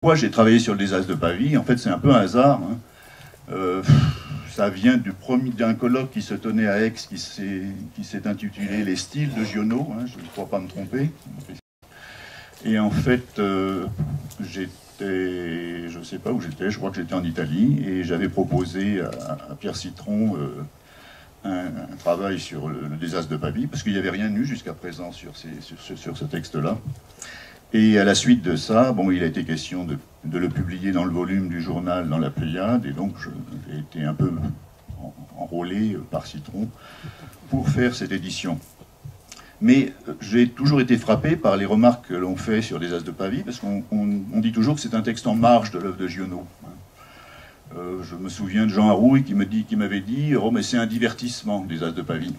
Pourquoi j'ai travaillé sur le désastre de Pavie? En fait, c'est un peu un hasard. Hein. Ça vient d'un colloque qui se tenait à Aix, qui s'est intitulé Les styles de Giono, hein, je ne crois pas me tromper. Et en fait, j'étais, je ne sais pas où j'étais, je crois que j'étais en Italie, et j'avais proposé à Pierre Citron un travail sur le désastre de Pavie, parce qu'il n'y avait rien eu jusqu'à présent sur ce texte-là. Et à la suite de ça, bon, il a été question de le publier dans le volume du journal dans la Pléiade, et donc j'ai été un peu enrôlé par Citron pour faire cette édition. Mais j'ai toujours été frappé par les remarques que l'on fait sur les As de Pavie, parce qu'on dit toujours que c'est un texte en marge de l'œuvre de Giono. Je me souviens de Jean Harouille qui m'avait dit « Oh, mais c'est un divertissement, des As de Pavie ».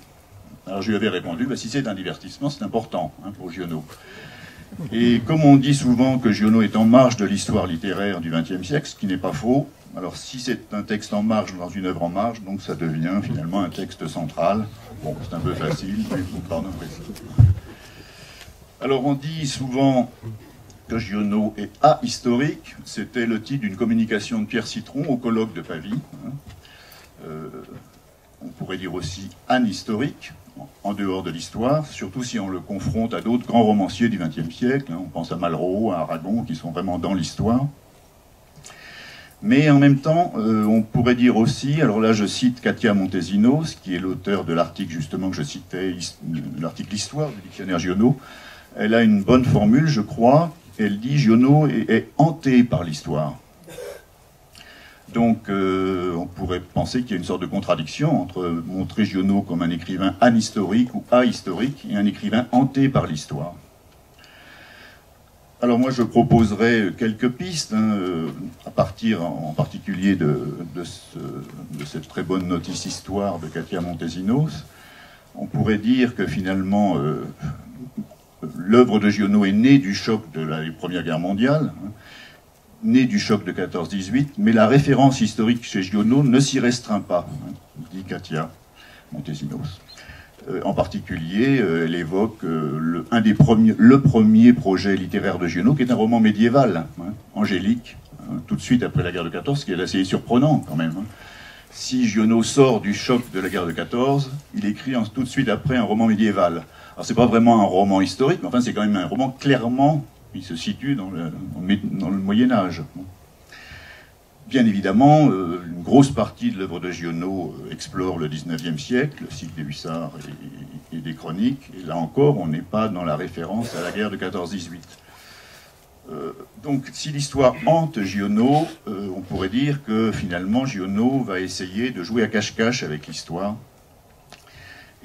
Alors je lui avais répondu bah, « Si c'est un divertissement, c'est important hein, pour Giono ». Et comme on dit souvent que Giono est en marge de l'histoire littéraire du XXe siècle, ce qui n'est pas faux, alors si c'est un texte en marge dans une œuvre en marge, donc ça devient finalement un texte central. Bon, c'est un peu facile, mais vous pardonnerez. Alors on dit souvent que Giono est ahistorique, c'était le titre d'une communication de Pierre Citron au colloque de Pavie. On pourrait dire aussi anhistorique, en dehors de l'histoire, surtout si on le confronte à d'autres grands romanciers du XXe siècle. On pense à Malraux, à Aragon, qui sont vraiment dans l'histoire. Mais en même temps, on pourrait dire aussi, alors là je cite Katia Montesinos, qui est l'auteur de l'article justement que je citais, l'article Histoire du dictionnaire Giono. Elle a une bonne formule, je crois. Elle dit Giono est hanté par l'histoire. Donc on pourrait penser qu'il y a une sorte de contradiction entre montrer Giono comme un écrivain anhistorique ou ahistorique et un écrivain hanté par l'histoire. Alors moi je proposerai quelques pistes, hein, à partir en particulier de cette très bonne notice Histoire de Katia Montesinos. On pourrait dire que finalement l'œuvre de Giono est née du choc de la Première Guerre mondiale, hein, née du choc de 14-18, mais la référence historique chez Giono ne s'y restreint pas, hein, dit Katia Montesinos. En particulier, elle évoque le premier projet littéraire de Giono, qui est un roman médiéval, hein, angélique, hein, tout de suite après la guerre de 14, ce qui est assez surprenant quand même. Hein. Si Giono sort du choc de la guerre de 14, il écrit tout de suite après un roman médiéval. Alors c'est pas vraiment un roman historique, mais enfin c'est quand même un roman clairement, il se situe dans le Moyen-Âge. Bien évidemment, une grosse partie de l'œuvre de Giono explore le XIXe siècle, le cycle des hussards et des chroniques, et là encore, on n'est pas dans la référence à la guerre de 14-18. Donc, si l'histoire hante Giono, on pourrait dire que finalement, Giono va essayer de jouer à cache-cache avec l'histoire.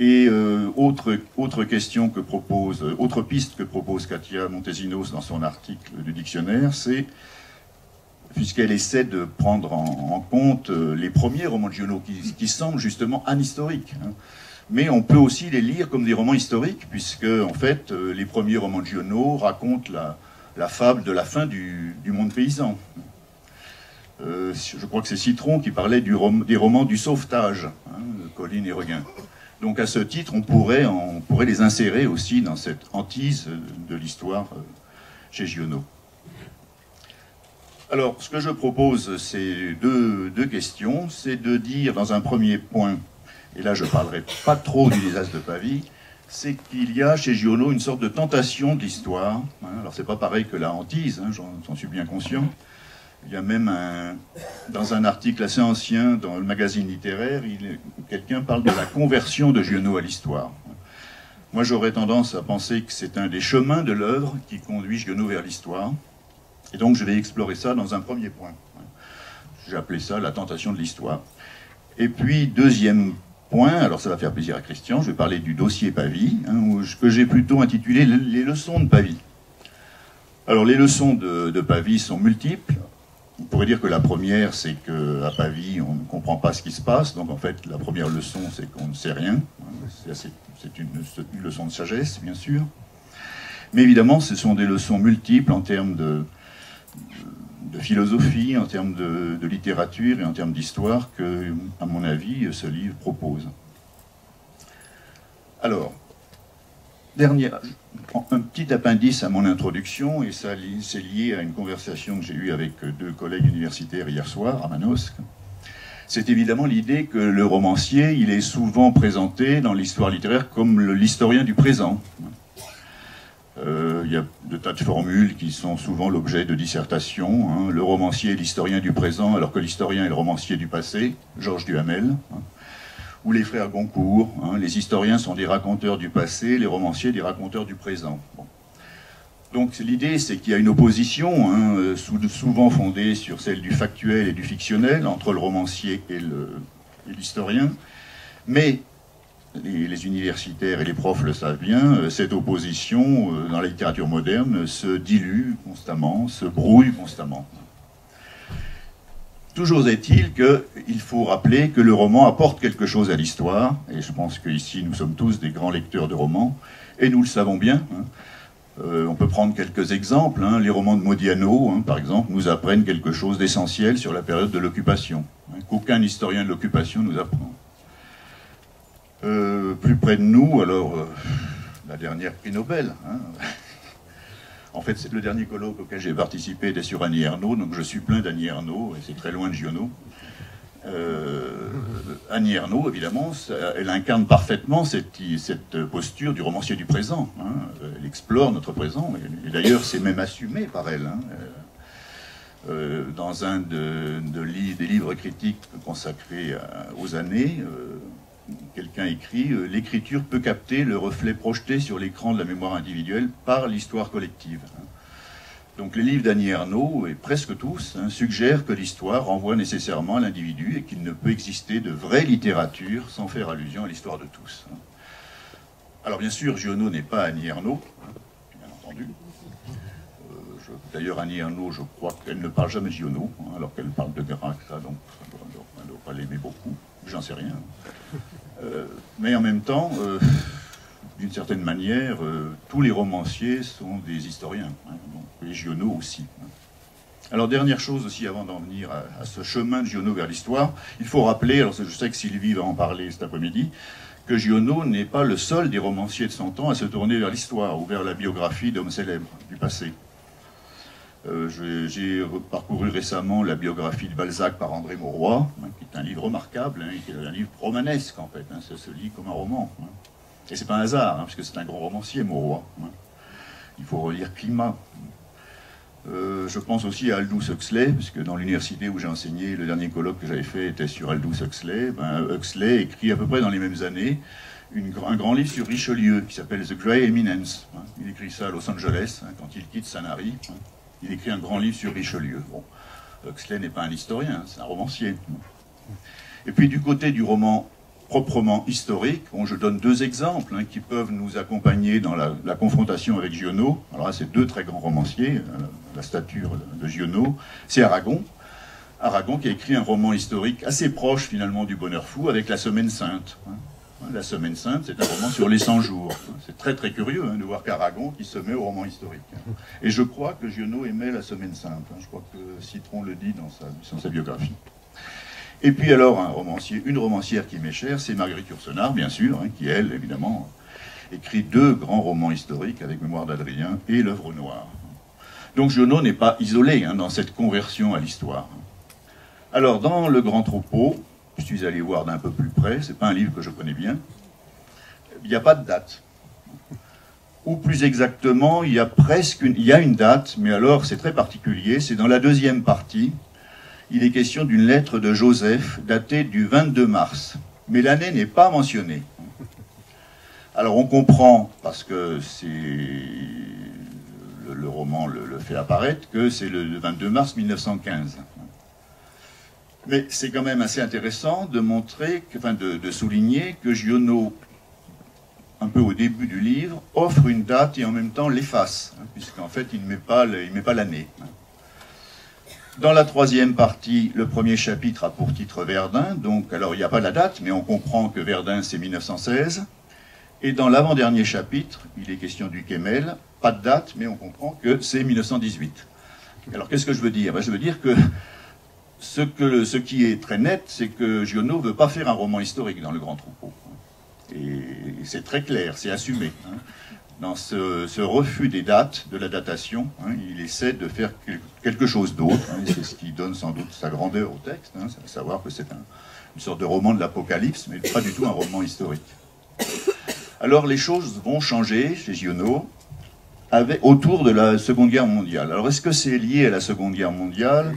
Et autre piste que propose Katia Montesinos dans son article du dictionnaire, c'est puisqu'elle essaie de prendre en compte les premiers romans de Giono, qui semblent justement anhistoriques. Hein. Mais on peut aussi les lire comme des romans historiques, puisque, en fait, les premiers romans de Giono racontent la fable de la fin du monde paysan. Je crois que c'est Citron qui parlait des romans du sauvetage, hein, Colline et Reguin. Donc, à ce titre, on pourrait les insérer aussi dans cette hantise de l'histoire chez Giono. Alors, ce que je propose, c'est deux questions. C'est de dire, dans un premier point, et là je ne parlerai pas trop du désastre de Pavie, c'est qu'il y a chez Giono une sorte de tentation de l'histoire. Hein. Alors, c'est pas pareil que la hantise, hein, j'en suis bien conscient. Il y a même dans un article assez ancien, dans le magazine littéraire, quelqu'un parle de la conversion de Giono à l'histoire. Moi, j'aurais tendance à penser que c'est un des chemins de l'œuvre qui conduit Giono vers l'histoire. Et donc, je vais explorer ça dans un premier point. J'ai appelé ça la tentation de l'histoire. Et puis, deuxième point, alors ça va faire plaisir à Christian, je vais parler du dossier Pavie, hein, que j'ai plutôt intitulé les leçons de Pavie. Alors, les leçons de Pavie sont multiples. On pourrait dire que la première, c'est qu'à Pavie, on ne comprend pas ce qui se passe. Donc, en fait, la première leçon, c'est qu'on ne sait rien. C'est une leçon de sagesse, bien sûr. Mais évidemment, ce sont des leçons multiples en termes de philosophie, en termes de littérature et en termes d'histoire que, à mon avis, ce livre propose. Alors, un petit appendice à mon introduction, et ça c'est lié à une conversation que j'ai eue avec deux collègues universitaires hier soir à Manosque. C'est évidemment l'idée que le romancier, il est souvent présenté dans l'histoire littéraire comme l'historien du présent. Il y a de tas de formules qui sont souvent l'objet de dissertations. Hein. Le romancier est l'historien du présent, alors que l'historien est le romancier du passé, Georges Duhamel. Hein. Ou les frères Goncourt. Hein. Les historiens sont des raconteurs du passé, les romanciers des raconteurs du présent. Bon. Donc l'idée, c'est qu'il y a une opposition, hein, souvent fondée sur celle du factuel et du fictionnel, entre le romancier et l'historien. Mais les universitaires et les profs le savent bien, cette opposition dans la littérature moderne se dilue constamment, se brouille constamment. Toujours est-il qu'il faut rappeler que le roman apporte quelque chose à l'histoire, et je pense qu'ici nous sommes tous des grands lecteurs de romans, et nous le savons bien. Hein. On peut prendre quelques exemples. Hein. Les romans de Modiano, hein, par exemple, nous apprennent quelque chose d'essentiel sur la période de l'occupation, hein, qu'aucun historien de l'occupation nous apprend. Plus près de nous, alors, la dernière prix Nobel. Hein. En fait, c'est le dernier colloque auquel j'ai participé était sur Annie Ernaux, donc je suis plein d'Annie Ernaux, et c'est très loin de Giono. Annie Ernaux, évidemment, elle incarne parfaitement cette posture du romancier du présent. Hein. Elle explore notre présent, et d'ailleurs, c'est même assumé par elle. Hein. Dans un des livres critiques consacrés aux années, quelqu'un écrit « L'écriture peut capter le reflet projeté sur l'écran de la mémoire individuelle par l'histoire collective ». Donc les livres d'Annie Ernaux, et presque tous, hein, suggèrent que l'histoire renvoie nécessairement à l'individu et qu'il ne peut exister de vraie littérature sans faire allusion à l'histoire de tous. Alors bien sûr, Giono n'est pas Annie Ernaux, hein, bien entendu. D'ailleurs, Annie Ernaux, je crois qu'elle ne parle jamais de Giono, hein, alors qu'elle parle de Graça, donc elle ne doit pas l'aimer beaucoup. J'en sais rien. Mais en même temps, d'une certaine manière, tous les romanciers sont des historiens, hein, donc, et Giono aussi. Hein. Alors, dernière chose aussi, avant d'en venir à ce chemin de Giono vers l'histoire, il faut rappeler, alors je sais que Sylvie va en parler cet après-midi, que Giono n'est pas le seul des romanciers de son temps à se tourner vers l'histoire ou vers la biographie d'hommes célèbres du passé. J'ai parcouru récemment la biographie de Balzac par André Mauroy, hein, qui est un livre remarquable, hein, qui est un livre romanesque en fait, hein, ça se lit comme un roman. Hein. Et c'est pas un hasard, hein, parce que c'est un grand romancier, Mauroy. Hein. Il faut relire Climat. Je pense aussi à Aldous Huxley, parce que dans l'université où j'ai enseigné, le dernier colloque que j'avais fait était sur Aldous Huxley. Huxley écrit à peu près dans les mêmes années un grand livre sur Richelieu, qui s'appelle The Grey Eminence. Hein. Il écrit ça à Los Angeles, hein, quand il quitte Sanary. Hein. Il écrit un grand livre sur Richelieu. Bon, Huxley n'est pas un historien, c'est un romancier. Et puis du côté du roman proprement historique, bon, je donne deux exemples hein, qui peuvent nous accompagner dans la confrontation avec Giono. Alors là, c'est deux très grands romanciers, la stature de Giono. C'est Aragon. Aragon qui a écrit un roman historique assez proche finalement du Bonheur fou avec La Semaine sainte. Hein. La Semaine sainte, c'est un roman sur les 100 jours. C'est très très curieux hein, de voir qu'Aragon qui se met au roman historique. Et je crois que Giono aimait La Semaine sainte. Hein. Je crois que Citron le dit dans sa biographie. Et puis alors, une romancière qui m'est chère, c'est Marguerite Yourcenar, bien sûr, hein, qui elle, évidemment, écrit deux grands romans historiques avec Mémoire d'Adrien et L'œuvre noire. Donc Giono n'est pas isolé hein, dans cette conversion à l'histoire. Alors, dans Le Grand Troupeau, je suis allé voir d'un peu plus près, c'est pas un livre que je connais bien, il n'y a pas de date. Ou plus exactement, il y a une date, mais alors c'est très particulier, c'est dans la deuxième partie, il est question d'une lettre de Joseph datée du 22 mars. Mais l'année n'est pas mentionnée. Alors on comprend, parce que le roman le fait apparaître, que c'est le 22 mars 1915. Mais c'est quand même assez intéressant de montrer, de souligner que Giono, un peu au début du livre, offre une date et en même temps l'efface, hein, puisqu'en fait il ne met pas l'année. Dans la troisième partie, le premier chapitre a pour titre Verdun, donc alors il n'y a pas la date, mais on comprend que Verdun c'est 1916. Et dans l'avant-dernier chapitre, il est question du Kemmel, pas de date, mais on comprend que c'est 1918. Alors qu'est-ce que je veux dire? Je veux dire que ce qui est très net, c'est que Giono ne veut pas faire un roman historique dans Le Grand Troupeau. Et c'est très clair, c'est assumé. Hein. dans ce refus des dates, de la datation, hein, il essaie de faire quelque chose d'autre. Hein, c'est ce qui donne sans doute sa grandeur au texte, hein, c'est à savoir que c'est une sorte de roman de l'Apocalypse, mais pas du tout un roman historique. Alors les choses vont changer chez Giono autour de la Seconde Guerre mondiale. Alors est-ce que c'est lié à la Seconde Guerre mondiale?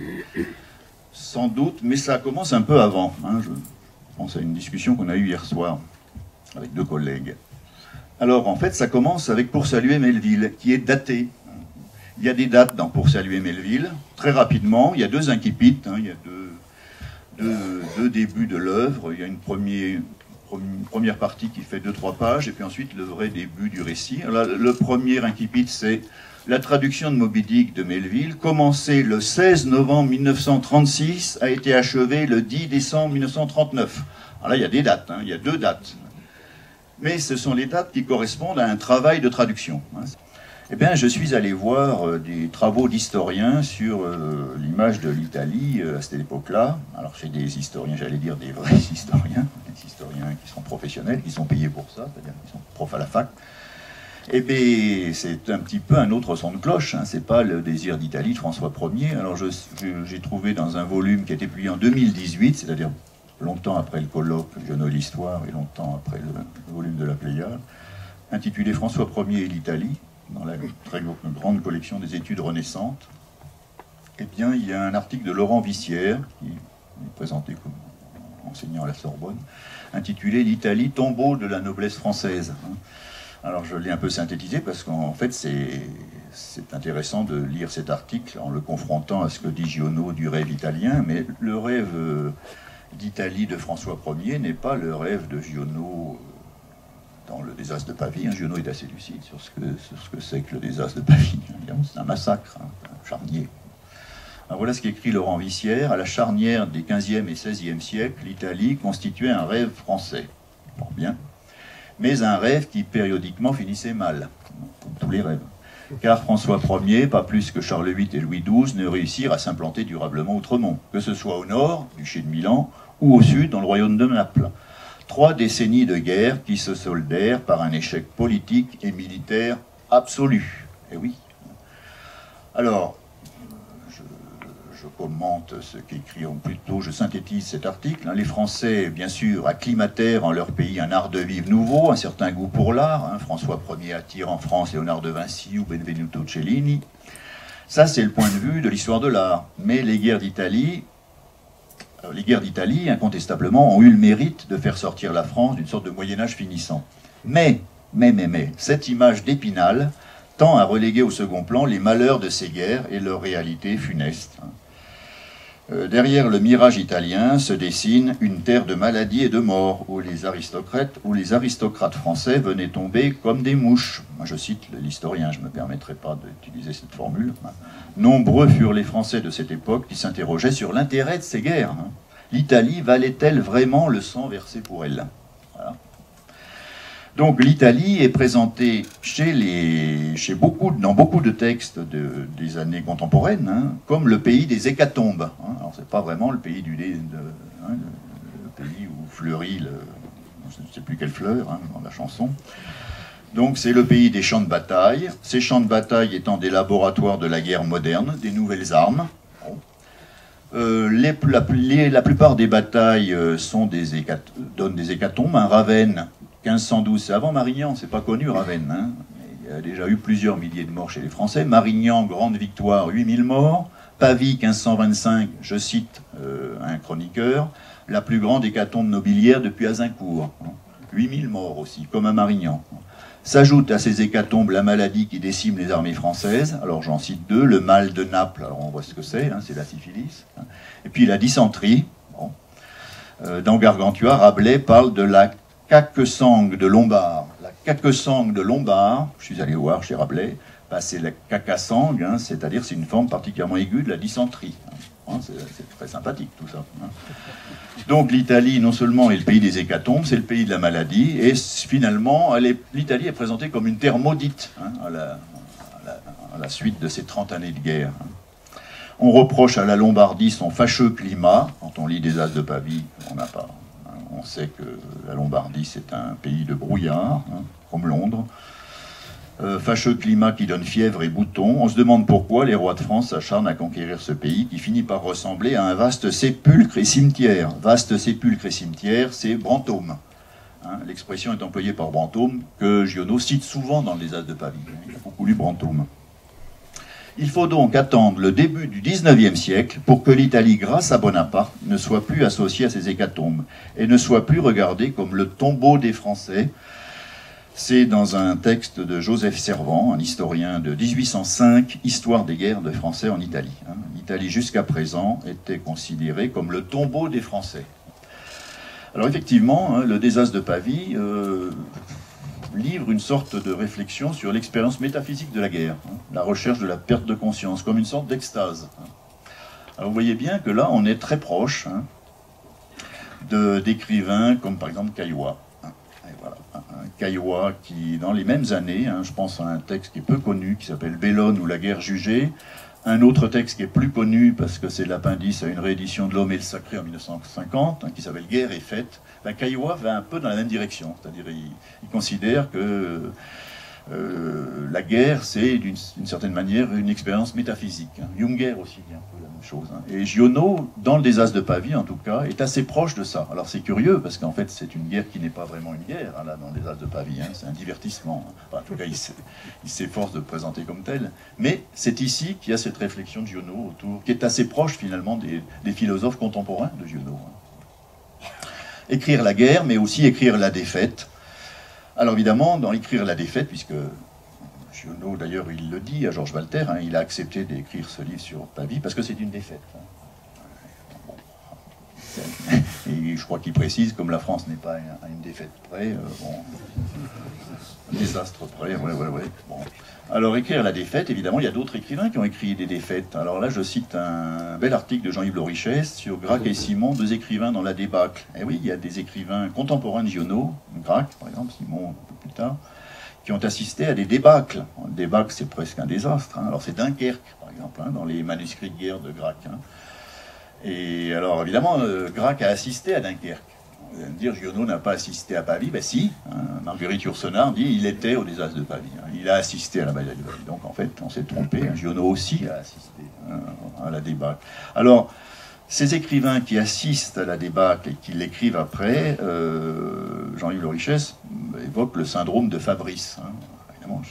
Sans doute, mais ça commence un peu avant. Hein, je pense à une discussion qu'on a eue hier soir avec 2 collègues. Alors, en fait, ça commence avec Pour saluer Melville, qui est daté. Il y a des dates dans Pour saluer Melville. Très rapidement, il y a 2 incipits, hein, il y a deux débuts de l'œuvre. Il y a une première partie qui fait 2-3 pages, et puis ensuite le vrai début du récit. Alors, le premier incipit, c'est la traduction de Moby Dick de Melville, commencée le 16 novembre 1936, a été achevée le 10 décembre 1939. Alors là, il y a des dates, hein, il y a 2 dates. Mais ce sont les dates qui correspondent à un travail de traduction. Eh bien, je suis allé voir des travaux d'historiens sur l'image de l'Italie à cette époque-là. Alors, c'est des historiens, j'allais dire des vrais historiens, des historiens qui sont professionnels, qui sont payés pour ça, c'est-à-dire qui sont profs à la fac. Eh bien, c'est un petit peu un autre son de cloche, hein. C'est pas le désir d'Italie de François Ier. Alors, j'ai trouvé dans un volume qui a été publié en 2018, c'est-à-dire longtemps après le colloque Giono et l'histoire et longtemps après le volume de la Pléiade, intitulé François Ier et l'Italie, dans la très grande collection des études renaissantes. Eh bien, il y a un article de Laurent Vissière, qui est présenté comme enseignant à la Sorbonne, intitulé L'Italie, tombeau de la noblesse française. Alors, je l'ai un peu synthétisé parce qu'en fait, c'est intéressant de lire cet article en le confrontant à ce que dit Giono du rêve italien, mais le rêve d'Italie de François Ier n'est pas le rêve de Giono dans le désastre de Pavie. Giono est assez lucide sur ce que c'est que le désastre de Pavie. C'est un massacre, hein, un charnier. Alors voilà ce qu'écrit Laurent Vissière. À la charnière des 15e et 16e siècles, l'Italie constituait un rêve français. Bon, bien. Mais un rêve qui périodiquement finissait mal, comme tous les rêves. Car François Ier, pas plus que Charles VIII et Louis XII, ne réussirent à s'implanter durablement outre-Mont, que ce soit au nord, duché de Milan, ou au sud, dans le royaume de Naples. 3 décennies de guerre qui se soldèrent par un échec politique et militaire absolu. Eh oui. Alors, je commente ce qu'écrit, ou plutôt je synthétise cet article. Les Français, bien sûr, acclimatèrent en leur pays un art de vivre nouveau, un certain goût pour l'art. François Ier attire en France Léonard de Vinci ou Benvenuto Cellini. Ça, c'est le point de vue de l'histoire de l'art. Mais les guerres d'Italie, incontestablement, ont eu le mérite de faire sortir la France d'une sorte de Moyen-Âge finissant. Mais, cette image d'Épinal tend à reléguer au second plan les malheurs de ces guerres et leur réalité funeste. Derrière le mirage italien se dessine une terre de maladies et de morts, où les aristocrates français venaient tomber comme des mouches. Moi, je cite l'historien, je ne me permettrai pas d'utiliser cette formule. Nombreux furent les Français de cette époque qui s'interrogeaient sur l'intérêt de ces guerres. L'Italie valait-elle vraiment le sang versé pour elle? Voilà. Donc l'Italie est présentée dans beaucoup de textes des années contemporaines comme le pays des hécatombes. Alors c'est pas vraiment le pays le pays où fleurit je ne sais plus quelle fleur dans la chanson. Donc c'est le pays des champs de bataille, ces champs de bataille étant des laboratoires de la guerre moderne, des nouvelles armes. La plupart des batailles donnent des hécatombes. Ravenne, 1512, c'est avant Marignan, c'est pas connu Ravenne. Il y a déjà eu plusieurs milliers de morts chez les Français. Marignan, grande victoire, 8000 morts. Pavie, 1525, je cite un chroniqueur, la plus grande hécatombe nobiliaire depuis Azincourt. 8000 morts aussi, comme à Marignan. S'ajoute à ces hécatombes la maladie qui décime les armées françaises. Alors j'en cite 2, le mal de Naples, alors on voit ce que c'est la syphilis. Et puis la dysenterie. Dans Gargantua, Rabelais parle de la caque-sangue de Lombard. La caque-sangue de Lombard, je suis allé voir chez Rabelais, c'est la caca-sangue, c'est-à-dire c'est une forme particulièrement aiguë de la dysenterie. C'est très sympathique tout ça. Donc l'Italie, non seulement est le pays des hécatombes, c'est le pays de la maladie, et finalement, l'Italie est présentée comme une terre maudite à la suite de ces 30 années de guerre. On reproche à la Lombardie son fâcheux climat. Quand on lit des As de Pavie, on sait que la Lombardie, c'est un pays de brouillard, comme Londres. Fâcheux climat qui donne fièvre et boutons. On se demande pourquoi les rois de France s'acharnent à conquérir ce pays qui finit par ressembler à un vaste sépulcre et cimetière. Vaste sépulcre et cimetière, c'est Brantôme. Hein, l'expression est employée par Brantôme, que Giono cite souvent dans les As de Pavie. Il a beaucoup lu Brantôme. Il faut donc attendre le début du XIXe siècle pour que l'Italie, grâce à Bonaparte, ne soit plus associée à ces hécatombes et ne soit plus regardée comme le tombeau des Français. C'est dans un texte de Joseph Servan, un historien de 1805, Histoire des guerres de Français en Italie. L'Italie, jusqu'à présent, était considérée comme le tombeau des Français. Alors effectivement, le désastre de Pavie livre une sorte de réflexion sur l'expérience métaphysique de la guerre, la recherche de la perte de conscience, comme une sorte d'extase. Alors vous voyez bien que là, on est très proche d'écrivains comme par exemple Caillois. Voilà. Caillois qui, dans les mêmes années, je pense à un texte qui est peu connu, qui s'appelle Bellone ou la guerre jugée, un autre texte qui est plus connu parce que c'est l'appendice à une réédition de L'Homme et le Sacré en 1950, qui s'appelle Guerre et fête. Caillois va un peu dans la même direction, c'est-à-dire il considère que la guerre, c'est d'une certaine manière une expérience métaphysique. Junger aussi dit un peu la même chose. Et Giono, dans le désastre de Pavie en tout cas, est assez proche de ça. Alors c'est curieux, parce qu'en fait c'est une guerre qui n'est pas vraiment une guerre, là, dans le désastre de Pavie, c'est un divertissement. Enfin, en tout cas, il s'efforce de le présenter comme tel. Mais c'est ici qu'il y a cette réflexion de Giono autour, qui est assez proche finalement des philosophes contemporains de Giono. Écrire la guerre, mais aussi écrire la défaite. Alors évidemment, dans écrire la défaite, puisque Giono d'ailleurs il le dit à Georges Walter, il a accepté d'écrire ce livre sur Pavie parce que c'est une défaite. Et je crois qu'il précise, comme la France n'est pas à une défaite près, un désastre près, ouais. Bon. Alors écrire la défaite, évidemment, il y a d'autres écrivains qui ont écrit des défaites. Alors là, je cite un bel article de Jean-Yves Lorichès sur Gracq et Simon, deux écrivains dans la débâcle. Et oui, il y a des écrivains contemporains de Giono, Gracq par exemple, Simon un peu plus tard, qui ont assisté à des débâcles. Le débâcle, c'est presque un désastre. Alors c'est Dunkerque, par exemple, dans les manuscrits de guerre de Gracq. Et alors évidemment, Gracq a assisté à Dunkerque. Vous allez me dire, Giono n'a pas assisté à Pavie. Ben si, Marguerite Yourcenar dit il était au désastre de Pavie. Il a assisté à la bataille de Pavie. Donc en fait, on s'est trompé. Giono aussi a assisté à la débâcle. Alors, ces écrivains qui assistent à la débâcle et qui l'écrivent après, Jean-Yves Lorichès évoque le syndrome de Fabrice. Évidemment,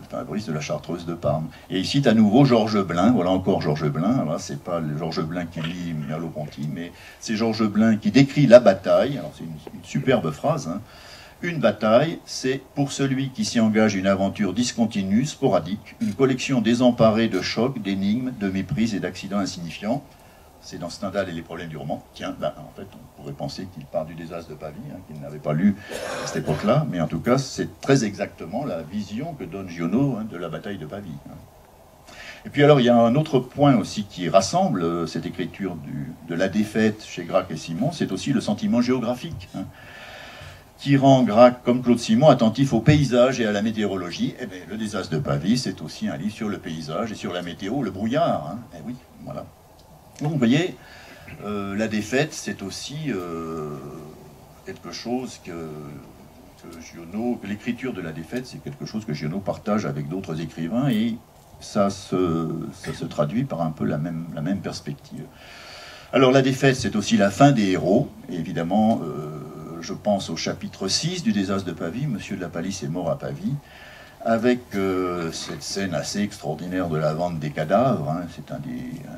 Fabrice de la Chartreuse de Parme. Et il cite à nouveau Georges Blain, voilà encore Georges Blain, alors c'est pas le Georges Blain qui lit Merleau-Ponty, mais c'est Georges Blain qui décrit la bataille, alors c'est une superbe phrase, Une bataille, c'est pour celui qui s'y engage une aventure discontinue, sporadique, une collection désemparée de chocs, d'énigmes, de méprises et d'accidents insignifiants. C'est dans Stendhal et les problèmes du roman. Tiens, en fait, on pourrait penser qu'il part du désastre de Pavie, qu'il n'avait pas lu à cette époque-là, mais en tout cas, c'est très exactement la vision que donne Giono de la bataille de Pavie. Et puis alors, il y a un autre point aussi qui rassemble cette écriture de la défaite chez Gracq et Simon, c'est aussi le sentiment géographique, qui rend Gracq, comme Claude Simon, attentif au paysage et à la météorologie. Eh bien, le désastre de Pavie, c'est aussi un livre sur le paysage et sur la météo, le brouillard. Eh oui, voilà. Donc vous voyez, la défaite, c'est aussi quelque chose que l'écriture de la défaite, c'est quelque chose que Giono partage avec d'autres écrivains, et ça se traduit par un peu la même perspective. Alors la défaite, c'est aussi la fin des héros, et évidemment, je pense au chapitre 6 du désastre de Pavie, Monsieur de la Palisse est mort à Pavie, avec cette scène assez extraordinaire de la vente des cadavres. C'est un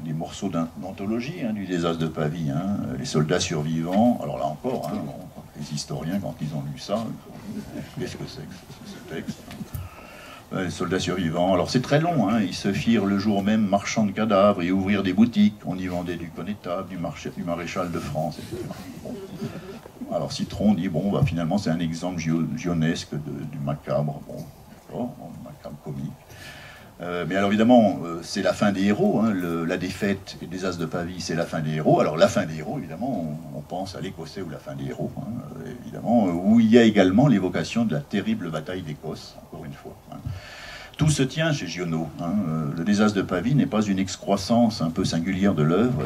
des morceaux d'anthologie du désastre de Pavie. Les soldats survivants. Alors là encore, les historiens, quand ils ont lu ça, qu'est-ce que c'est que ce texte Les soldats survivants. Alors c'est très long. Ils se firent le jour même marchands de cadavres et ouvrirent des boutiques. On y vendait du connétable, du maréchal de France, etc. Bon. Alors Citron dit, finalement c'est un exemple gionesque du macabre. Macabre comique. Mais alors évidemment, c'est la fin des héros. La défaite et le désastre de Pavie, c'est la fin des héros. Alors la fin des héros, évidemment, on pense à l'Écossais ou la fin des héros, évidemment, où il y a également l'évocation de la terrible bataille d'Écosse, encore une fois. Tout se tient chez Giono. Le désastre de Pavie n'est pas une excroissance un peu singulière de l'œuvre,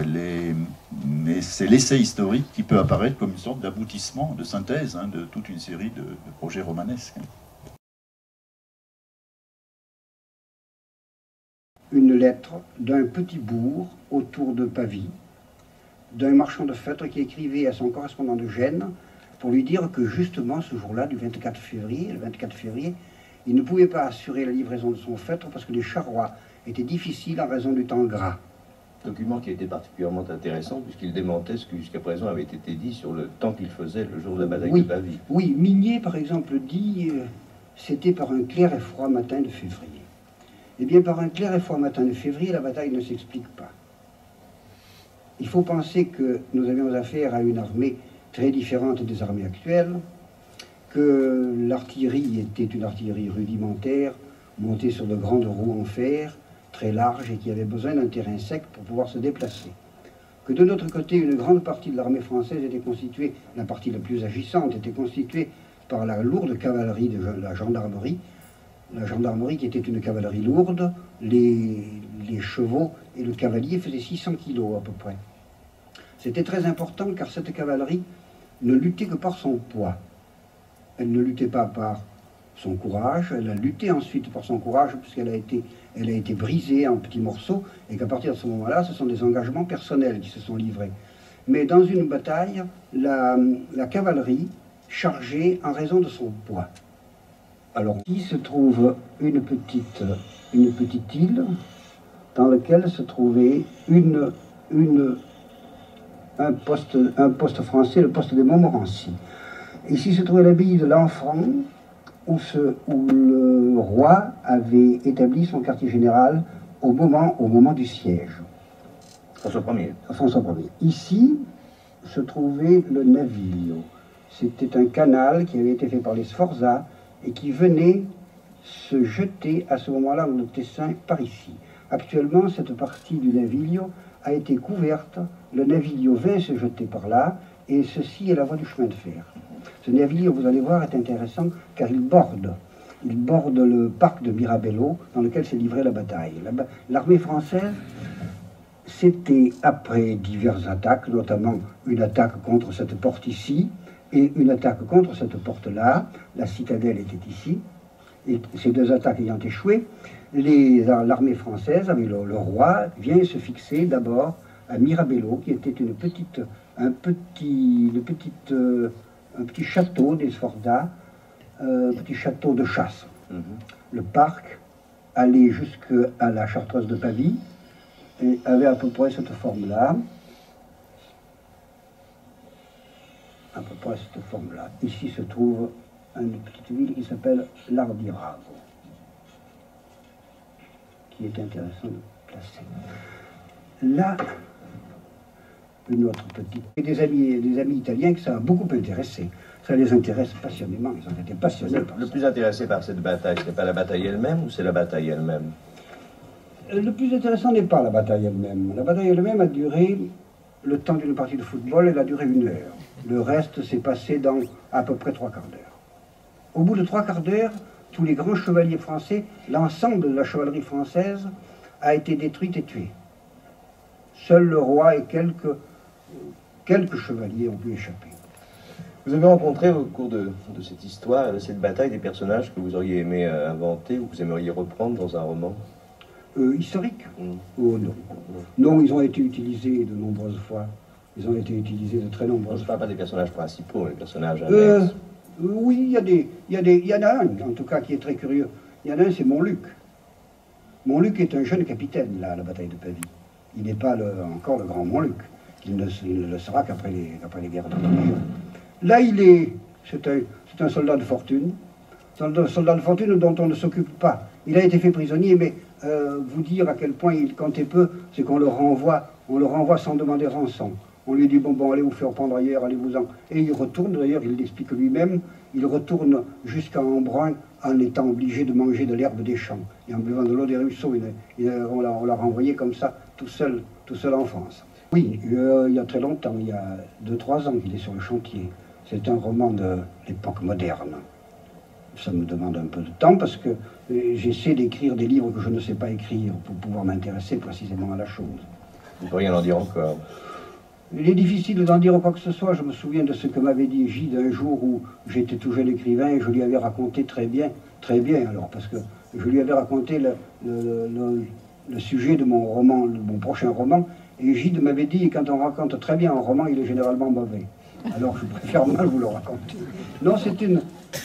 mais c'est l'essai historique qui peut apparaître comme une sorte d'aboutissement, de synthèse de toute une série de projets romanesques. une lettre d'un petit bourg autour de Pavie, d'un marchand de feutres qui écrivait à son correspondant de Gênes pour lui dire que justement ce jour-là, du 24 février, le 24 février, il ne pouvait pas assurer la livraison de son feutre parce que les charrois étaient difficiles en raison du temps gras. Document qui était particulièrement intéressant puisqu'il démentait ce qui jusqu'à présent avait été dit sur le temps qu'il faisait le jour de la bataille de Pavie. Oui, Mignet par exemple dit c'était par un clair et froid matin de février. Eh bien par un clair et froid matin de février, la bataille ne s'explique pas. Il faut penser que nous avions affaire à une armée très différente des armées actuelles, que l'artillerie était une artillerie rudimentaire, montée sur de grandes roues en fer, très larges et qui avait besoin d'un terrain sec pour pouvoir se déplacer. Que de notre côté, une grande partie de l'armée française était constituée, la partie la plus agissante, était constituée par la lourde cavalerie de la gendarmerie qui était une cavalerie lourde, les chevaux et le cavalier faisaient 600 kilos à peu près. C'était très important car cette cavalerie ne luttait que par son poids. Elle ne luttait pas par son courage, elle a lutté ensuite par son courage puisqu'elle a été brisée en petits morceaux et qu'à partir de ce moment-là, ce sont des engagements personnels qui se sont livrés. Mais dans une bataille, la cavalerie chargeait en raison de son poids. Alors, ici se trouve une petite île dans laquelle se trouvait un poste français, le poste de Montmorency. Ici se trouvait l'abbaye de l'Enfant, où le roi avait établi son quartier général au moment du siège. François Ier. François Ier. Ici se trouvait le Naviglio. C'était un canal qui avait été fait par les Sforza et qui venait se jeter à ce moment-là dans le Tessin par ici. Actuellement, cette partie du Naviglio a été couverte. Le Naviglio vint se jeter par là et ceci est la voie du chemin de fer. Ce Naviglio, vous allez voir, est intéressant car il borde le parc de Mirabello dans lequel s'est livrée la bataille. L'armée française, c'était après diverses attaques, notamment une attaque contre cette porte ici et une attaque contre cette porte-là. La citadelle était ici. Et ces deux attaques ayant échoué, l'armée française, avec le roi, vient se fixer d'abord à Mirabello, qui était un petit château des Sforza, un petit château de chasse. Le parc allait jusqu'à la Chartreuse de Pavie et avait à peu près cette forme-là. À peu près cette forme-là. Ici se trouve une petite ville qui s'appelle l'Ardirago, qui est intéressant de placer. Là, une autre petite... Et des amis italiens que ça a beaucoup intéressé. Ça les intéresse passionnément, ils ont été passionnés par ça. Le plus intéressé par cette bataille, ce n'est pas la bataille elle-même ou c'est la bataille elle-même? Le plus intéressant n'est pas la bataille elle-même. La bataille elle-même a duré le temps d'une partie de football, elle a duré 1 heure. Le reste s'est passé dans à peu près 3/4 d'heure. Au bout de 3/4 d'heure, tous les grands chevaliers français, l'ensemble de la chevalerie française a été détruite et tuée. Seul le roi et quelques chevaliers ont pu échapper. Vous avez rencontré au cours de cette histoire, de cette bataille, des personnages que vous auriez aimé inventer ou que vous aimeriez reprendre dans un roman? Historique? Oh non. Non, ils ont été utilisés de nombreuses fois. Ils ont été utilisés de très nombreuses fois. Je ne parle pas des personnages principaux, les personnages annexes. Oui, il y en a un, en tout cas, qui est très curieux. Il y en a un, c'est Montluc. Montluc est un jeune capitaine, là, à la bataille de Pavie. Il n'est pas encore le grand Montluc. Il ne le sera qu'après les guerres de religion. Là, c'est un soldat de fortune. Un soldat de fortune dont on ne s'occupe pas. Il a été fait prisonnier, mais vous dire à quel point il comptait peu, c'est qu'on le renvoie sans demander rançon. On lui dit, bon, allez vous faire prendre ailleurs, allez-vous-en. Et il retourne, d'ailleurs, il l'explique lui-même, il retourne jusqu'à Embrun en étant obligé de manger de l'herbe des champs. Et en buvant de l'eau des ruisseaux, on l'a renvoyé comme ça, tout seul en France. Oui, il y a très longtemps, il y a 2-3 ans qu'il est sur le chantier. C'est un roman de l'époque moderne. Ça me demande un peu de temps parce que j'essaie d'écrire des livres que je ne sais pas écrire pour pouvoir m'intéresser précisément à la chose. Vous ne pouvez rien en dire encore. Il est difficile d'en dire quoi que ce soit. Je me souviens de ce que m'avait dit Gide un jour où j'étais tout jeune écrivain et je lui avais raconté très bien alors, parce que je lui avais raconté le sujet de mon roman, de mon prochain roman, et Gide m'avait dit, quand on raconte très bien un roman, il est généralement mauvais. Alors je préfère mal vous le raconter. Non, ce que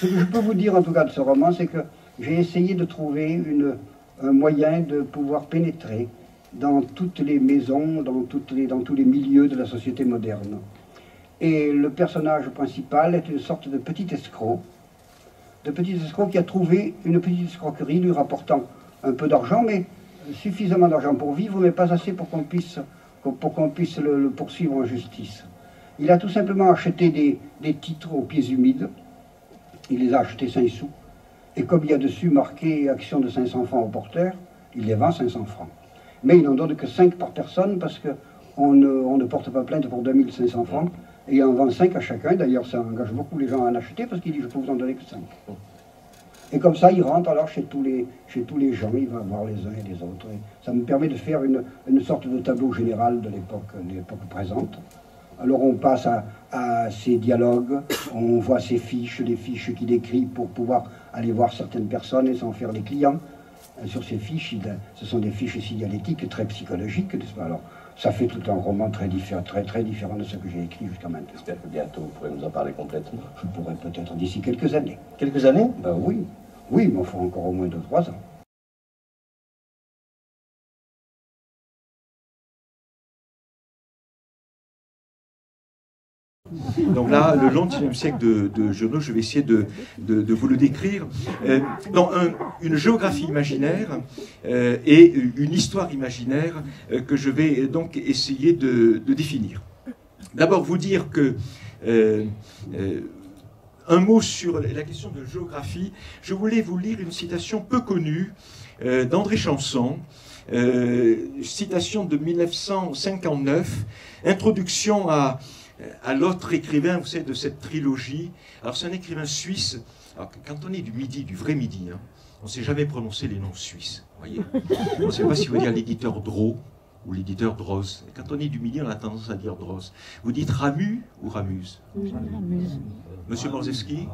je peux vous dire en tout cas de ce roman, c'est que j'ai essayé de trouver un moyen de pouvoir pénétrer dans toutes les maisons, dans tous les milieux de la société moderne. Et le personnage principal est une sorte de petit escroc qui a trouvé une petite escroquerie lui rapportant un peu d'argent, mais suffisamment d'argent pour vivre, mais pas assez pour qu'on puisse le poursuivre en justice. Il a tout simplement acheté des titres aux pieds humides, il les a achetés 5 sous, et comme il y a dessus marqué action de 500 francs au porteur, il les vend 500 francs. Mais il n'en donne que 5 par personne parce qu'on ne porte pas plainte pour 2500 francs, et il en vend 5 à chacun. D'ailleurs, ça engage beaucoup les gens à en acheter parce qu'il dit je peux vous en donner que 5. Et comme ça, il rentre alors chez tous les gens, il va voir les uns et les autres. Et ça me permet de faire une sorte de tableau général de l'époque présente. Alors on passe à ces dialogues, on voit ces fiches, les fiches qu'il écrit pour pouvoir aller voir certaines personnes et s'en faire des clients. Sur ces fiches, ce sont des fiches signalétiques très psychologiques, n'est-ce pas? Alors ça fait tout un roman très différent de ce que j'ai écrit jusqu'à maintenant. J'espère que bientôt vous pourrez nous en parler complètement. Je pourrais peut-être d'ici quelques années. Quelques années? Ben oui, oui, mais il faut encore au moins 2-3 ans. Donc là, le long 19e siècle de Giono, je vais essayer de vous le décrire dans une géographie imaginaire et une histoire imaginaire que je vais donc essayer de définir. D'abord, vous dire que un mot sur la question de géographie. Je voulais vous lire une citation peu connue d'André Chanson, citation de 1959, introduction à l'autre écrivain, vous savez, de cette trilogie. Alors c'est un écrivain suisse. Alors, quand on est du Midi, du vrai Midi, hein, on ne sait jamais prononcer les noms suisses. Voyez, on ne sait pas si vous dire l'éditeur Drault ou l'éditeur Droz. Quand on est du Midi, on a tendance à dire Droz. Vous dites Ramu ou Ramuse? Monsieur Morzewski?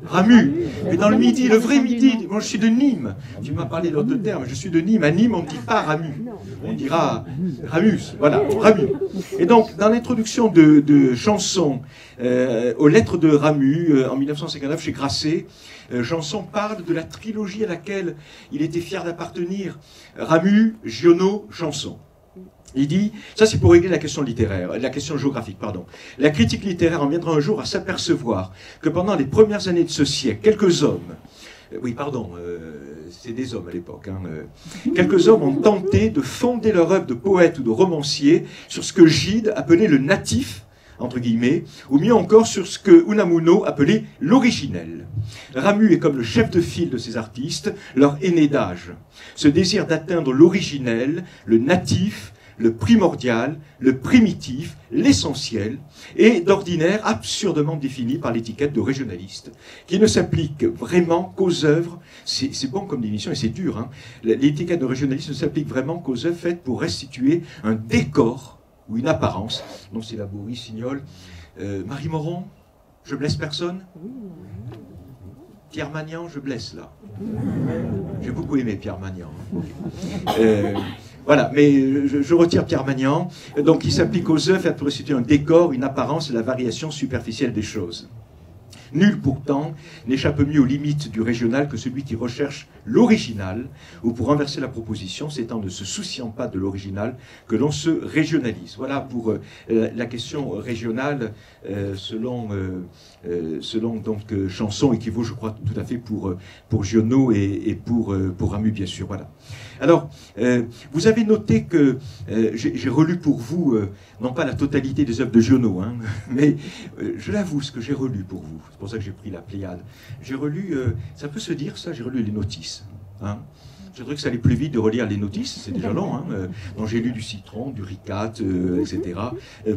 Ramu. Et dans le Midi, le vrai Midi, moi je suis de Nîmes. Tu m'as parlé d'autres termes, je suis de Nîmes. À Nîmes, on ne dit pas Ramu. On dira Ramus. Voilà, Ramu. Et donc, dans l'introduction de Chanson aux lettres de Ramu, en 1959, chez Grasset, Chanson parle de la trilogie à laquelle il était fier d'appartenir. Ramu, Giono, Chanson. Il dit, ça c'est pour régler la question littéraire, la question géographique, pardon. La critique littéraire en viendra un jour à s'apercevoir que pendant les premières années de ce siècle, quelques hommes, c'est des hommes à l'époque, hein, quelques hommes ont tenté de fonder leur œuvre de poète ou de romancier sur ce que Gide appelait le natif, entre guillemets, ou mieux encore sur ce que Unamuno appelait l'originel. Ramu est comme le chef de file de ces artistes, leur aîné d'âge. Ce désir d'atteindre l'originel, le natif, le primordial, le primitif, l'essentiel, est d'ordinaire absurdement défini par l'étiquette de régionaliste, qui ne s'applique vraiment qu'aux œuvres, c'est bon comme définition et c'est dur, hein. L'étiquette de régionaliste ne s'applique vraiment qu'aux œuvres faites pour restituer un décor ou une apparence. Donc c'est la Boris, Signol, Marie Moron, je blesse personne. Pierre Magnan, je blesse là. J'ai beaucoup aimé Pierre Magnan. Voilà, mais je retire Pierre Magnan. Donc il s'applique aux œuvres pour restituer un décor, une apparence et la variation superficielle des choses. Nul pourtant n'échappe mieux aux limites du régional que celui qui recherche l'original, ou pour renverser la proposition, c'est en ne se souciant pas de l'original que l'on se régionalise. Voilà pour la question régionale, selon donc Chanson, et qui vaut, je crois, tout à fait pour Giono et pour Ramu, bien sûr. Voilà. Alors, vous avez noté que j'ai relu pour vous, non pas la totalité des œuvres de Giono, hein, mais je l'avoue, ce que j'ai relu pour vous, c'est pour ça que j'ai pris la Pléiade. J'ai relu, ça peut se dire ça, j'ai relu les notices. Hein. Je voudrais que ça allait plus vite de relire les notices, c'est déjà long, hein, donc j'ai lu du Citron, du Ricat, etc.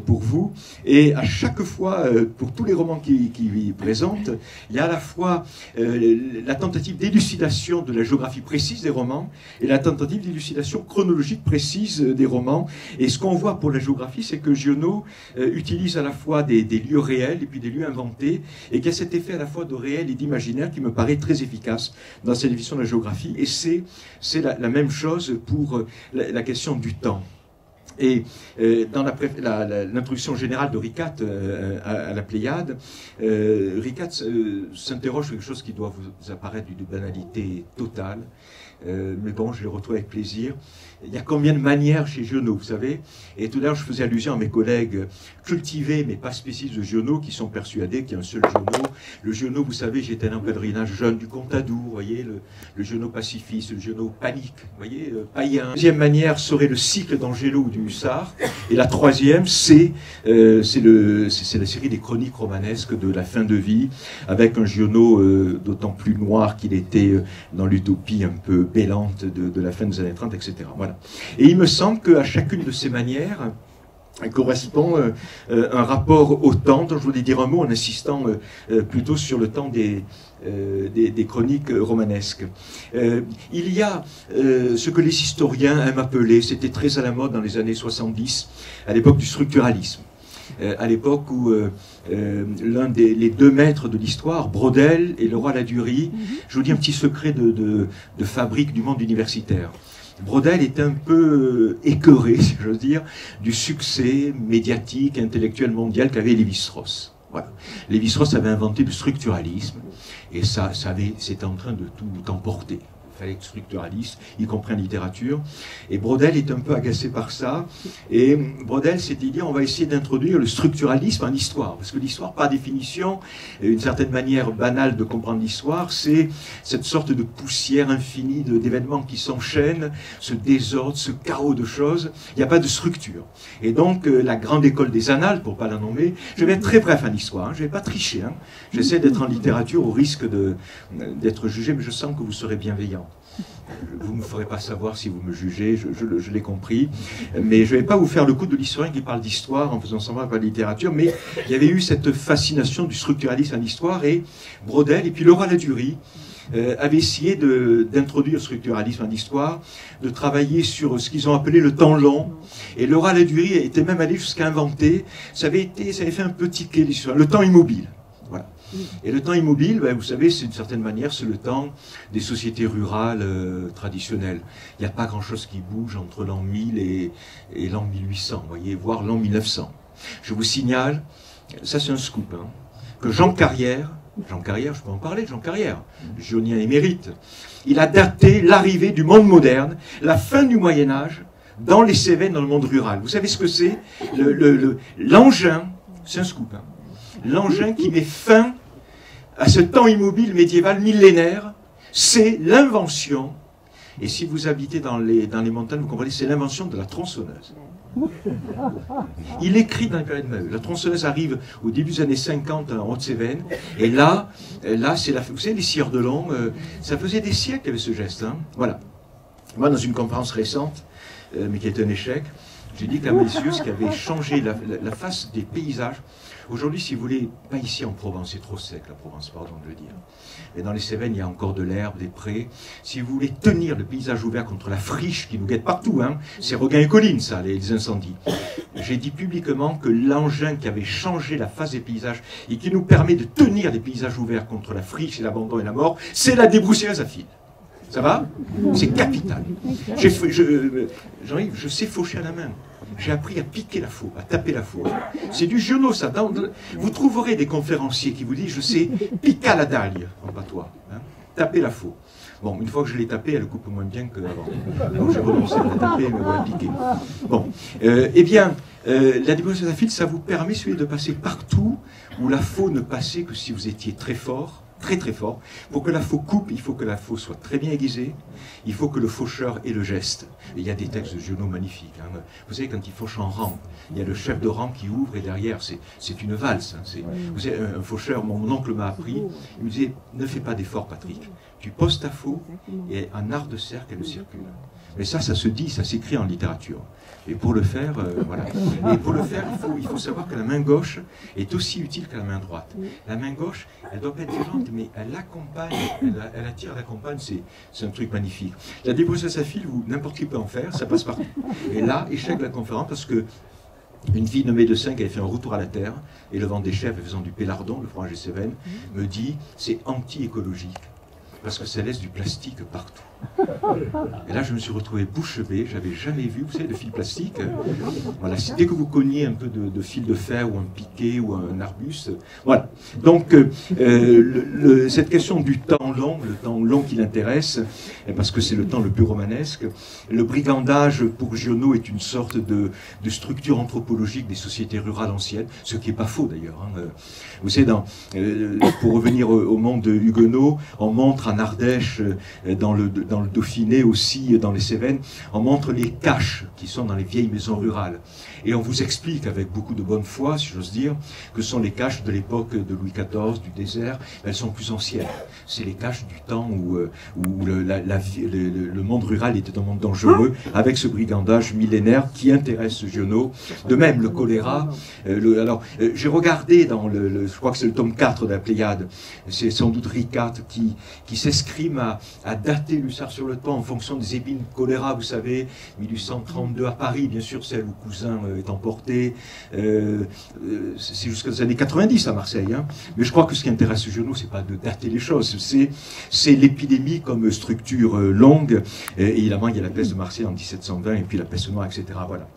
Pour vous. Et à chaque fois, pour tous les romans qui présentent, il y a à la fois la tentative d'élucidation de la géographie précise des romans et la tentative d'élucidation chronologique précise des romans. Et ce qu'on voit pour la géographie, c'est que Giono utilise à la fois des lieux réels et puis des lieux inventés, et qu'il y a cet effet à la fois de réel et d'imaginaire qui me paraît très efficace dans cette définition de la géographie. Et c'est c'est la même chose pour la question du temps. Et dans l'introduction générale de Ricat à la Pléiade, Ricat s'interroge sur quelque chose qui doit vous apparaître d'une banalité totale, mais bon, je le retrouve avec plaisir. Il y a combien de manières chez Giono, vous savez? Et tout à l'heure, je faisais allusion à mes collègues cultivés, mais pas spécialistes de Giono, qui sont persuadés qu'il y a un seul Giono. Le Giono, vous savez, j'étais un pèlerinage jeune du Contadour, vous voyez, le Giono pacifiste, le Giono panique, vous voyez, païen. La deuxième manière serait le cycle d'Angelo ou du Hussard. Et la troisième, c'est la série des chroniques romanesques de la fin de vie, avec un Giono d'autant plus noir qu'il était dans l'utopie un peu bêlante de la fin des années 30, etc. Voilà. Et il me semble qu'à chacune de ces manières correspond un rapport au temps, dont je voulais dire un mot en insistant plutôt sur le temps des chroniques romanesques. Il y a ce que les historiens aiment appeler, c'était très à la mode dans les années 70, à l'époque du structuralisme. À l'époque où les deux maîtres de l'histoire, Braudel et Leroy Ladurie, je vous dis un petit secret de fabrique du monde universitaire. Braudel est un peu écœuré, si j'ose dire, du succès médiatique, intellectuel mondial qu'avait Lévi-Strauss. Voilà. Lévi-Strauss avait inventé le structuralisme, et c'était en train de tout emporter. Il fallait être structuraliste, y compris en littérature. Et Braudel est un peu agacé par ça. Et Braudel s'est dit, on va essayer d'introduire le structuralisme en histoire. Parce que l'histoire, par définition, une certaine manière banale de comprendre l'histoire, c'est cette sorte de poussière infinie d'événements qui s'enchaînent, ce désordre, ce chaos de choses. Il n'y a pas de structure. Et donc, la grande école des annales, pour ne pas la nommer, je vais être très bref en histoire, hein, je ne vais pas tricher. Hein. J'essaie d'être en littérature au risque d'être jugé, mais je sens que vous serez bienveillant. Vous ne me ferez pas savoir si vous me jugez, je l'ai compris, mais je ne vais pas vous faire le coup de l'historien qui parle d'histoire en faisant semblant pas de littérature, mais il y avait eu cette fascination du structuralisme en histoire, et Braudel et puis Leroy Ladurie avaient essayé d'introduire le structuralisme en histoire, de travailler sur ce qu'ils ont appelé le temps long, et Leroy Ladurie était même allé jusqu'à inventer, ça avait fait un peu tiquer l'histoire, le temps immobile. Voilà. Et le temps immobile, ben, vous savez, c'est d'une certaine manière, c'est le temps des sociétés rurales traditionnelles. Il n'y a pas grand-chose qui bouge entre l'an 1000 et l'an 1800, vous voyez, voire l'an 1900. Je vous signale, ça c'est un scoop, hein, que Jean Carrière, je peux en parler, Jean Carrière, gionien émérite, il a daté l'arrivée du monde moderne, la fin du Moyen-Âge, dans les Cévennes, dans le monde rural. Vous savez ce que c'est? L'engin, c'est un scoop, hein. L'engin qui met fin à ce temps immobile médiéval millénaire, c'est l'invention, et si vous habitez dans les montagnes, vous comprenez, c'est l'invention de la tronçonneuse. Il écrit dans les périodes de Maheu. La tronçonneuse arrive au début des années 50 en Haute-Cévennes, et là c'est vous savez, les scieurs de long, ça faisait des siècles qu'il y avait ce geste. Hein. Voilà. Moi, dans une conférence récente, mais qui était un échec, j'ai dit qu'un monsieur, ce qui avait changé la face des paysages. Aujourd'hui, si vous voulez, pas ici en Provence, c'est trop sec la Provence, pardon de le dire. Mais dans les Cévennes, il y a encore de l'herbe, des prés. Si vous voulez tenir le paysage ouvert contre la friche qui nous guette partout, hein, c'est Regain et Collines, ça, les incendies. J'ai dit publiquement que l'engin qui avait changé la face des paysages et qui nous permet de tenir les paysages ouverts contre la friche et l'abandon et la mort, c'est la débroussailleuse à fil. Ça va? C'est capital. Jean-Yves, je sais faucher à la main. J'ai appris à piquer la faux, à taper la faux. C'est du Giono, ça. Vous trouverez des conférenciers qui vous disent, je sais piquer à la dalle, en patois. Hein, taper la faux. Bon, une fois que je l'ai tapée, elle coupe moins bien qu'avant. Donc j'ai renoncé à la taper, mais voilà, piquer. Bon, eh bien, la débroussailleuse à fil, ça vous permet de passer partout où la faux ne passait que si vous étiez très fort. Très très fort. Pour que la faux coupe, il faut que la faux soit très bien aiguisée, il faut que le faucheur ait le geste. Et il y a des textes de Giono magnifiques. Hein. Vous savez, quand il fauche en rang, il y a le chef de rang qui ouvre et derrière, c'est une valse. Hein. Vous savez, un faucheur, mon oncle m'a appris, il me disait, ne fais pas d'effort Patrick, tu poses ta faux et en art de cercle, elle circule. Mais ça se dit, ça s'écrit en littérature. Et pour le faire, voilà. Et pour le faire, il faut savoir que la main gauche est aussi utile que la main droite. La main gauche, elle doit pas être violente, mais elle accompagne, elle attire, elle accompagne, c'est un truc magnifique. La débroussailleuse à fil, n'importe qui peut en faire, ça passe partout. Et là, échec de la conférence, parce que une fille de médecin qui avait fait un retour à la terre, élevant des chèvres et faisant du pélardon, le fromage des Cévennes, me dit, c'est anti-écologique. parce que ça laisse du plastique partout. Et là, je me suis retrouvé bouche bée, j'avais jamais vu, vous savez, de fil plastique. Voilà, dès que vous cogniez un peu de fil de fer ou un piquet ou un arbuste, voilà. Donc, cette question du temps long, le temps long qui l'intéresse, parce que c'est le temps le plus romanesque, le brigandage pour Giono est une sorte de structure anthropologique des sociétés rurales anciennes, ce qui n'est pas faux d'ailleurs. Hein. Vous savez, pour revenir au monde huguenot, on montre en Ardèche, dans le Dauphiné aussi, dans les Cévennes, on montre les caches qui sont dans les vieilles maisons rurales. Et on vous explique avec beaucoup de bonne foi, si j'ose dire, que ce sont les caches de l'époque de Louis XIV, du désert. Elles sont plus anciennes. C'est les caches du temps où le monde rural était un monde dangereux, avec ce brigandage millénaire qui intéresse Giono. De même, le choléra. J'ai regardé dans je crois que c'est le tome 4 de la Pléiade, c'est sans doute Ricat qui s'escrime à dater Lussart-sur-le-Temps en fonction des épines choléra, vous savez, 1832 à Paris, bien sûr, celle où Cousin est emporté, c'est jusqu'aux années 90 à Marseille, hein. Mais je crois que ce qui intéresse Giono, c'est pas de dater les choses, c'est l'épidémie comme structure longue, et évidemment, il y a la peste de Marseille en 1720, et puis la peste noire, etc., voilà.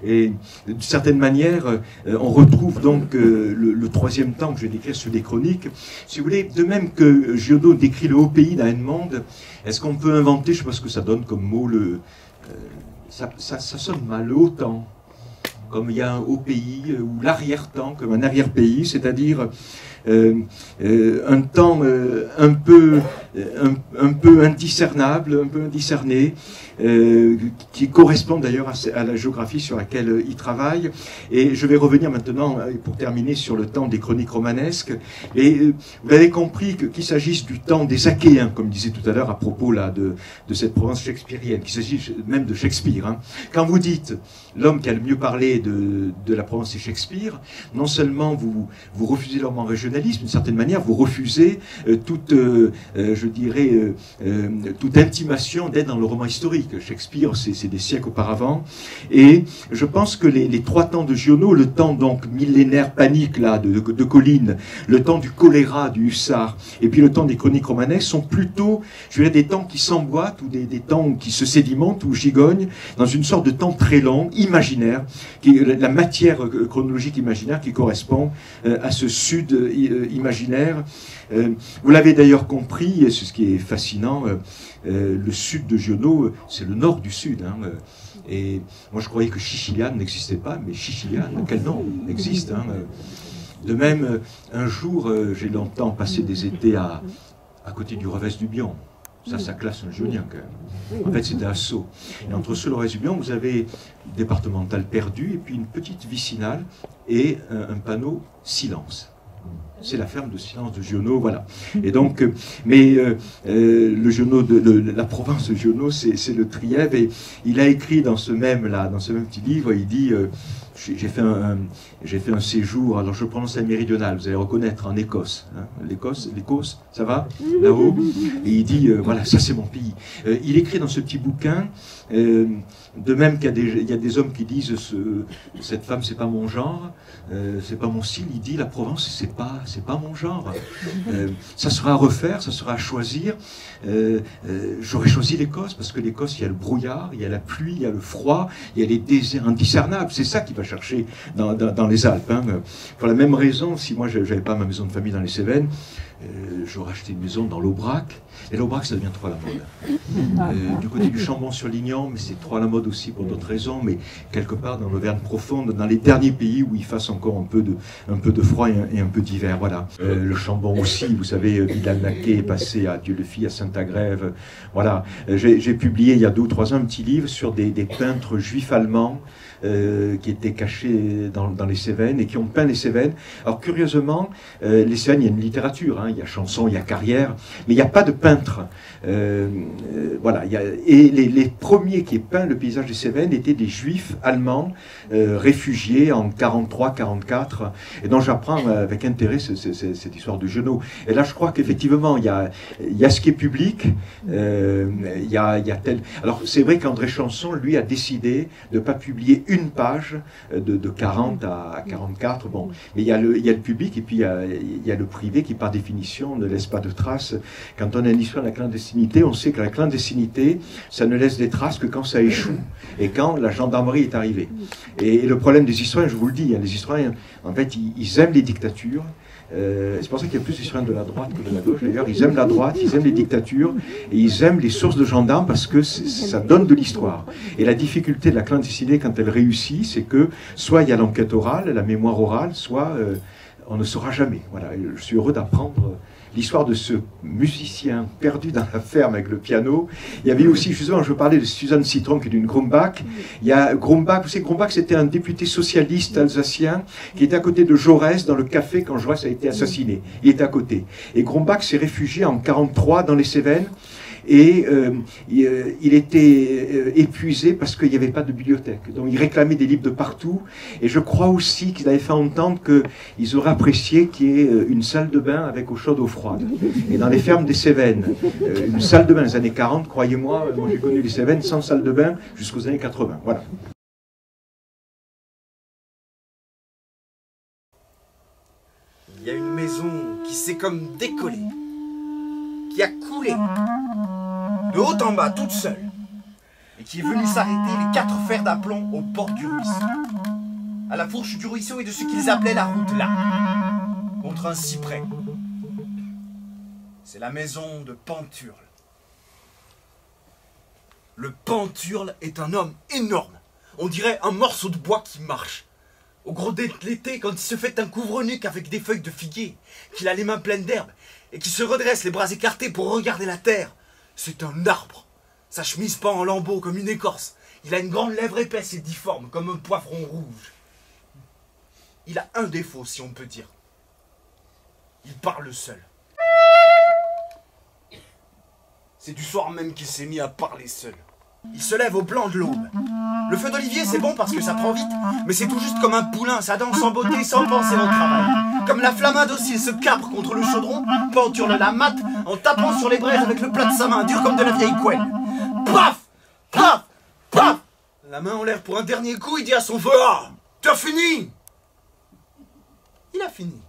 Et d'une certaine manière, on retrouve donc le troisième temps que je vais décrire sur les chroniques. Si vous voulez, de même que Giono décrit le haut pays dans Edmond, est-ce qu'on peut inventer, je ne sais pas ce que ça donne comme mot, ça sonne mal, le haut temps, comme il y a un haut pays, ou l'arrière-temps, comme un arrière-pays, c'est-à-dire un temps un peu indiscernable, un peu indiscerné, qui correspond d'ailleurs à la géographie sur laquelle il travaille. Et je vais revenir maintenant, pour terminer, sur le temps des chroniques romanesques. Et vous avez compris qu'il s'agisse du temps des Achéens, comme disait tout à l'heure à propos là, de cette Provence shakespearienne, qu'il s'agisse même de Shakespeare. Hein. Quand vous dites l'homme qui a le mieux parlé de la Provence, c'est Shakespeare, non seulement vous refusez le roman régionalisme, d'une certaine manière, vous refusez toute intimation d'être dans le roman historique. Shakespeare, c'est des siècles auparavant. Et je pense que les trois temps de Giono, le temps donc millénaire panique là, de Colline, le temps du choléra, du hussard, et puis le temps des chroniques romanesques sont plutôt, je dirais, des temps qui s'emboîtent, ou des temps qui se sédimentent ou gigognent, dans une sorte de temps très long, imaginaire, la matière chronologique imaginaire qui correspond à ce sud imaginaire. Vous l'avez d'ailleurs compris, et c'est ce qui est fascinant, le sud de Giono, c'est le nord du sud. Hein, et moi je croyais que Chichiliane n'existait pas, mais Chichiliane, quel nom existe. Hein. De même, un jour, j'ai longtemps passé des étés à côté du Revès du Bion. Ça classe un Gionien quand même. En fait, c'était à Sceaux. Et entre Sceaux et le Revès du Bion, vous avez départemental perdu, et puis une petite vicinale, et un panneau silence. C'est la ferme de silence de Giono, voilà. Et donc, le Giono la Provence de Giono, c'est le Trièves, et il a écrit dans ce même petit livre, il dit j'ai fait un séjour, alors je prononce la méridionale, vous allez reconnaître, en Écosse. Hein, l'Écosse, ça va là-haut. Et il dit, voilà, ça c'est mon pays. Il écrit dans ce petit bouquin, de même qu'il y a des hommes qui disent, cette femme c'est pas mon genre, c'est pas mon style, il dit, la Provence c'est pas mon genre. Ça sera à refaire, ça sera à choisir. J'aurais choisi l'Écosse, parce que l'Écosse, il y a le brouillard, il y a la pluie, il y a le froid, il y a les déserts indiscernables. C'est ça qui va chercher dans les Alpes. Hein. Pour la même raison, si moi je n'avais pas ma maison de famille dans les Cévennes, j'aurais acheté une maison dans l'Aubrac. Et l'Aubrac, ça devient trop à la mode. Du côté du Chambon-sur-Lignon, mais c'est trop à la mode aussi pour d'autres raisons, mais quelque part dans l'Auvergne profonde, dans les derniers pays où il fasse encore un peu de froid et un peu d'hiver. Voilà. Le Chambon aussi, vous savez, Vidal-Naquet est passé à Dieu-le-Fit, à Saint-Agrève. Voilà. J'ai publié il y a 2 ou 3 ans un petit livre sur des peintres juifs allemands qui étaient cachés dans les Cévennes et qui ont peint les Cévennes. Alors curieusement, les Cévennes, il y a une littérature, hein, il y a chanson, il y a carrière, mais il n'y a pas de peintre. Voilà, et les premiers qui aient peint le paysage des Cévennes étaient des Juifs allemands réfugiés en 43-44, et dont j'apprends avec intérêt cette histoire de Giono. Et là, je crois qu'effectivement, il y a ce qui est public, il y a tel... Alors, c'est vrai qu'André Chanson, lui, a décidé de ne pas publier une page de 40 à 44. Bon, mais il y a le public et puis il y a le privé qui, par définition, ne laisse pas de traces. Quand on a une histoire de la clandestinité, on sait que la clandestinité, ça ne laisse des traces que quand ça échoue et quand la gendarmerie est arrivée. Et le problème des historiens, je vous le dis, hein, les historiens, en fait, ils aiment les dictatures. C'est pour ça qu'il y a plus d'historiens de la droite que de la gauche. D'ailleurs, ils aiment la droite, ils aiment les dictatures, et ils aiment les sources de gendarmes parce que ça donne de l'histoire. Et la difficulté de la clandestinité, quand elle réussit, c'est que soit il y a l'enquête orale, la mémoire orale, soit on ne saura jamais. Voilà, je suis heureux d'apprendre l'histoire de ce musicien perdu dans la ferme avec le piano. Il y avait aussi, justement, je parlais de Suzanne Citron qui est d'une Grumbach. Il y a Grumbach, vous savez, Grumbach c'était un député socialiste alsacien qui était à côté de Jaurès dans le café quand Jaurès a été assassiné. Il était à côté. Et Grumbach s'est réfugié en 1943 dans les Cévennes. Et il était épuisé parce qu'il n'y avait pas de bibliothèque. Donc il réclamait des livres de partout. Et je crois aussi qu'ils avaient fait entendre qu'ils auraient apprécié qu'il y ait une salle de bain avec eau chaude, eau froide. Et dans les fermes des Cévennes, une salle de bain dans les années 40, croyez-moi, moi j'ai connu les Cévennes sans salle de bain jusqu'aux années 80. Voilà. Il y a une maison qui s'est comme décollée, qui a coulé, de haut en bas, toute seule, et qui est venue s'arrêter les 4 fers d'aplomb aux portes du ruisseau, à la fourche du ruisseau et de ce qu'ils appelaient la route là, contre un cyprès. C'est la maison de Panturle. Le Panturle est un homme énorme, on dirait un morceau de bois qui marche. Au gros de l'été, quand il se fait un couvre-nuque avec des feuilles de figuier, qu'il a les mains pleines d'herbe, et qui se redresse les bras écartés pour regarder la terre, c'est un arbre. Sa chemise pend en lambeaux comme une écorce. Il a une grande lèvre épaisse et difforme comme un poivron rouge. Il a un défaut, si on peut dire. Il parle seul. C'est du soir même qu'il s'est mis à parler seul. Il se lève au blanc de l'aube. Le feu d'olivier, c'est bon parce que ça prend vite, mais c'est tout juste comme un poulain, ça danse en beauté sans penser au travail. Comme la flammade aussi, il se cabre contre le chaudron, Panturle la mate en tapant sur les braises avec le plat de sa main, dur comme de la vieille couenne. Paf! Paf! Paf! La main en l'air pour un dernier coup, il dit à son feu: « Ah, t'as fini !» Il a fini.